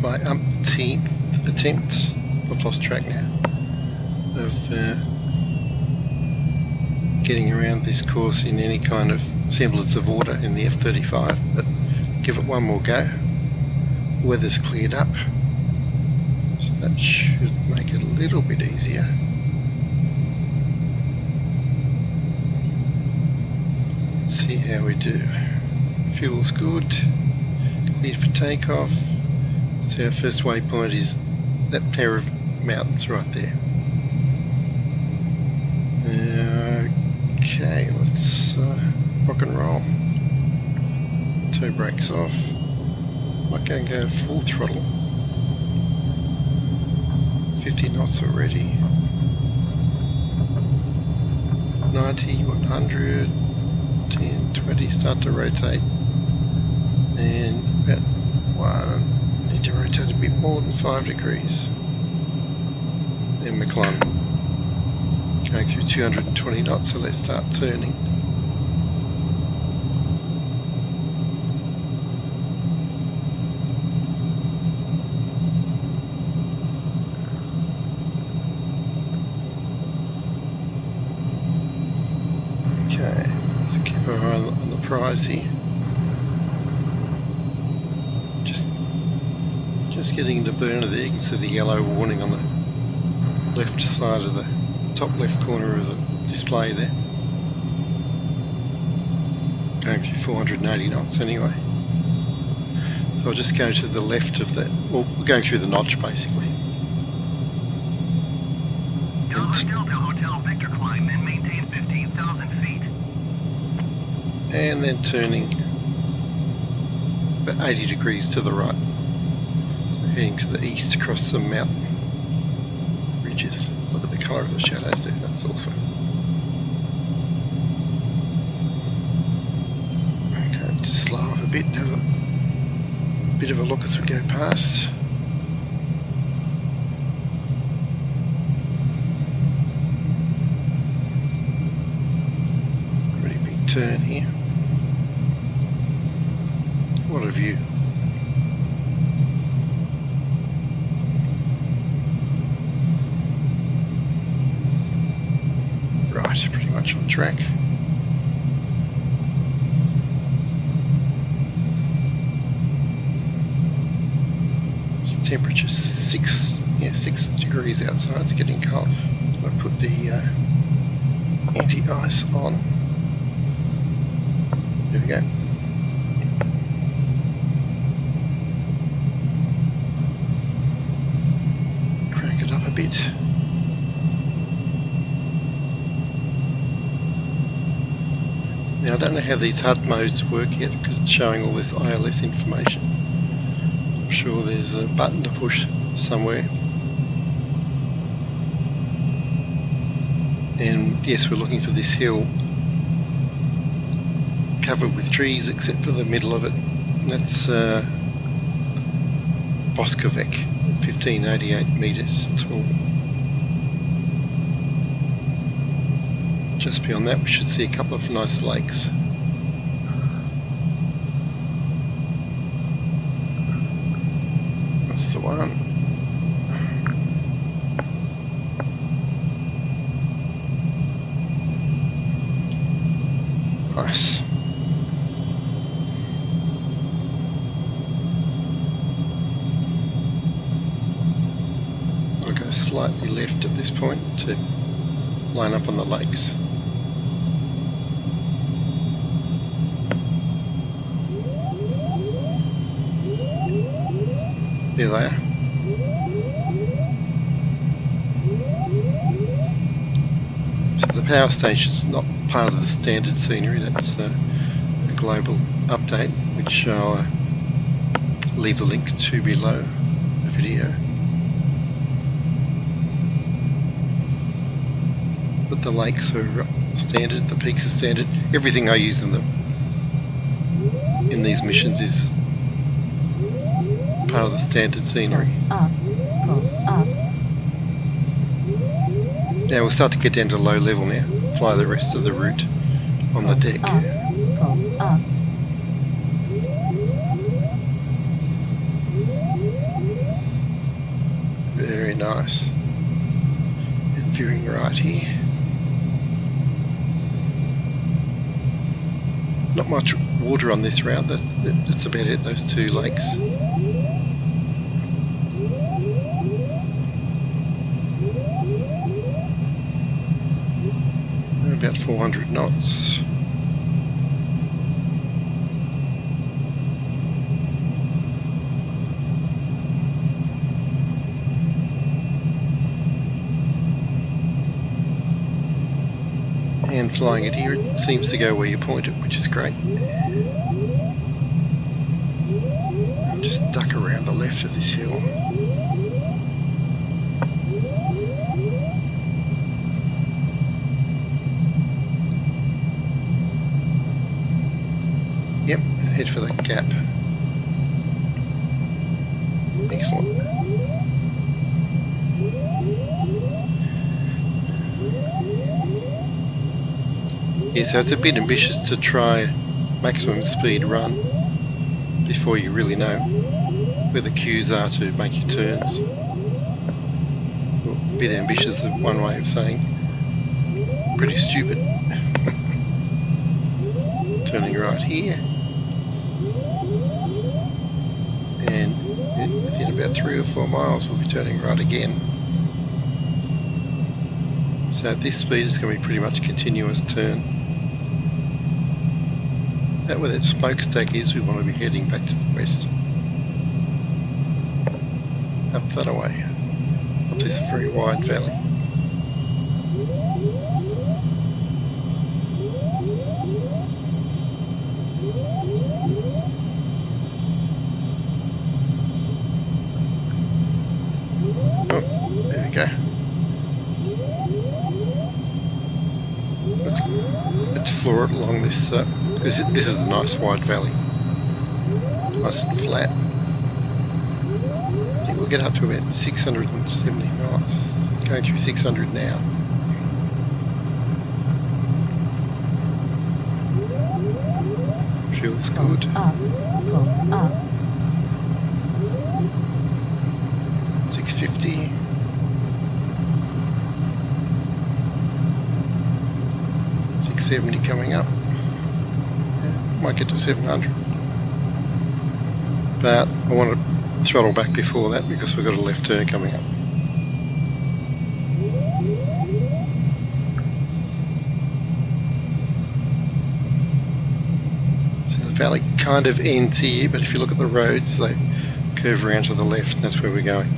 my umpteenth attempt, I've lost track now, of getting around this course in any kind of semblance of order in the F-35, but give it one more go. Weather's cleared up, so that should make it a little bit easier. Let's see how we do. Fuel's good, cleared for takeoff. So our first waypoint is that pair of mountains right there. Okay, let's rock and roll. Toe brakes off. Might go and go full throttle. 50 knots already. 90, 100, 10, 20, start to rotate. And about one, need to rotate a bit more than 5 degrees. And we're climbing. Going through 220 knots, so let's start turning. Okay, let's keep our eye on the prize here. Just getting into burner there. You can see the yellow warning on the left side of the top left corner of the display there. Going through 480 knots anyway. So I'll just go to the left of that. Well, we're going through the notch basically. Delta Hotel Victor climb and maintain 15,000 feet. And then turning about 80 degrees to the right. Heading to the east across some mountain ridges. Look at the colour of the shadows there, that's awesome. Okay, just slow off a bit and have a bit of a look as we go past. Pretty big turn here. What a view. Pretty much on track. So temperature 6 degrees outside. It's getting cold. I put the anti-ice on. There we go. Crank it up a bit. Now I don't know how these HUD modes work yet because it's showing all this ILS information. I'm sure there's a button to push somewhere. And yes, we're looking for this hill covered with trees except for the middle of it. That's Boskovec, 1588 metres tall. Just beyond that we should see a couple of nice lakes. That's the one. Nice. I'll go slightly left at this point to line up on the lakes. There they are. So the power station's not part of the standard scenery, that's a global update, which I'll leave a link to below the video. But the lakes are standard, the peaks are standard. Everything I use in these missions is part of the standard scenery. Pull up. Now we'll start to get down to low level now. Fly the rest of the route on the deck. Pull up. veering right here. Not much water on this route, that's about it, those two lakes. About 400 knots. And flying it here, it seems to go where you point it, which is great. I'll just duck around the left of this hill. Yep, head for that gap. Excellent. Yeah, so it's a bit ambitious to try maximum speed run before you really know where the cues are to make your turns. Well, a bit ambitious is one way of saying pretty stupid. Turning right here. And within about 3 or 4 miles we'll be turning right again. So at this speed it's going to be pretty much a continuous turn. Out where that smokestack is, we want to be heading back to the west. Up that way. Up this very wide valley. Oh, there we go. Let's floor it along this, because this is a nice wide valley. Nice and flat. I think we'll get up to about 670 knots. It's going through 600 now. Feels good. Up. 650. $670 coming up. Yeah, might get to 700. But I want to throttle back before that because we've got a left turn coming up. So the valley kind of ends here, but if you look at the roads, they curve around to the left, and that's where we're going.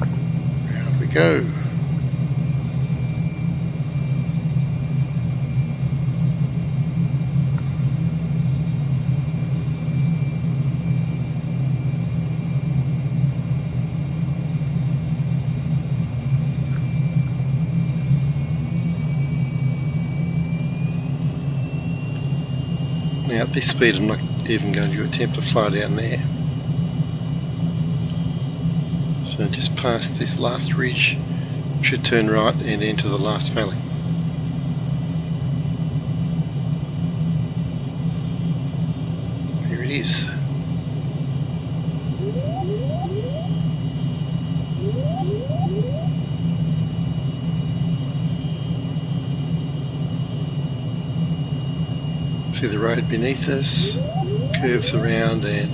Round we go. Now at this speed I'm not even going to attempt to fly down there. So just past this last ridge, should turn right and enter the last valley. Here it is. See the road beneath us, curves around and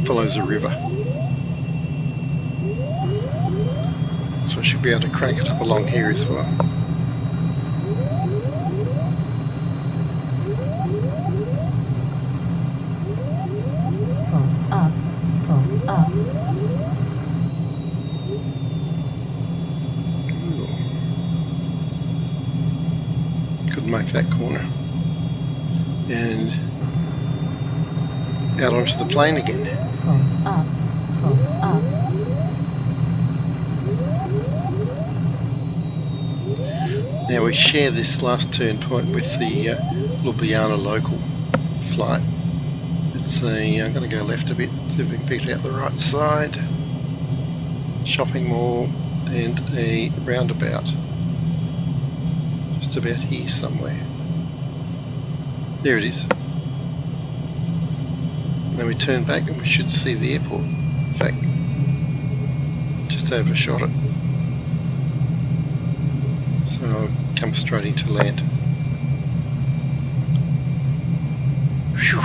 follows a river. So I should be able to crank it up along here as well. Pull up. Couldn't make that corner. And out onto the plain again. Pull up. Now we share this last turn point with the Ljubljana local flight. It's I'm going to go left a bit, see if we can pick out the right side. Shopping mall and a roundabout. Just about here somewhere. There it is. Then we turn back and we should see the airport. In fact, just overshot it. So I'll come straight into land. Whew.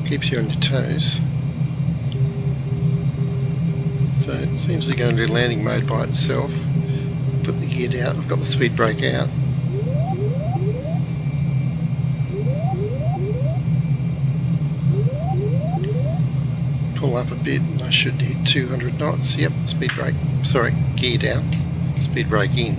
Keeps you on your toes. So it seems to go into landing mode by itself. Put the gear down. I've got the speed brake out. Pull up a bit and I should hit 200 knots. Yep, speed brake. Sorry, gear down. Speed brake in.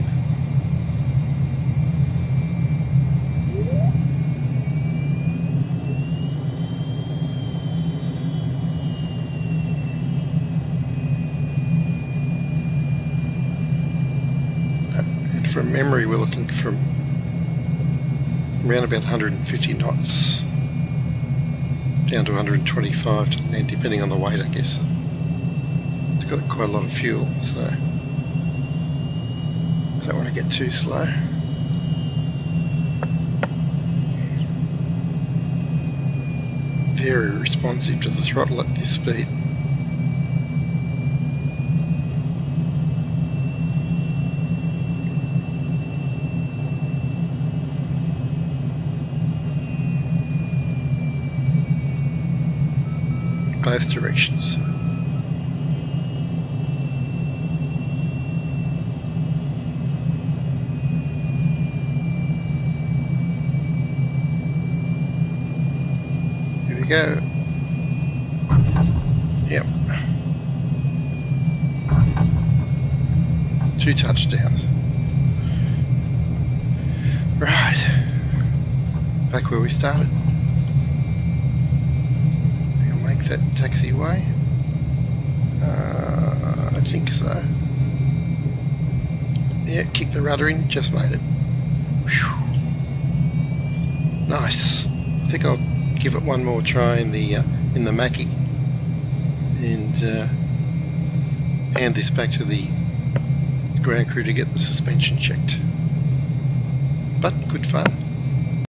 From memory, we're looking from around about 150 knots down to 125 to land, depending on the weight, I guess. It's got quite a lot of fuel, so I don't want to get too slow. Very responsive to the throttle at this speed. Both directions. Here we go. Yep. 2 touchdowns. Right. Back where we started. That taxiway? I think so. Yeah, kick the rudder in, just made it. Whew. Nice. I think I'll give it one more try in the Mackie and hand this back to the ground crew to get the suspension checked. But good fun.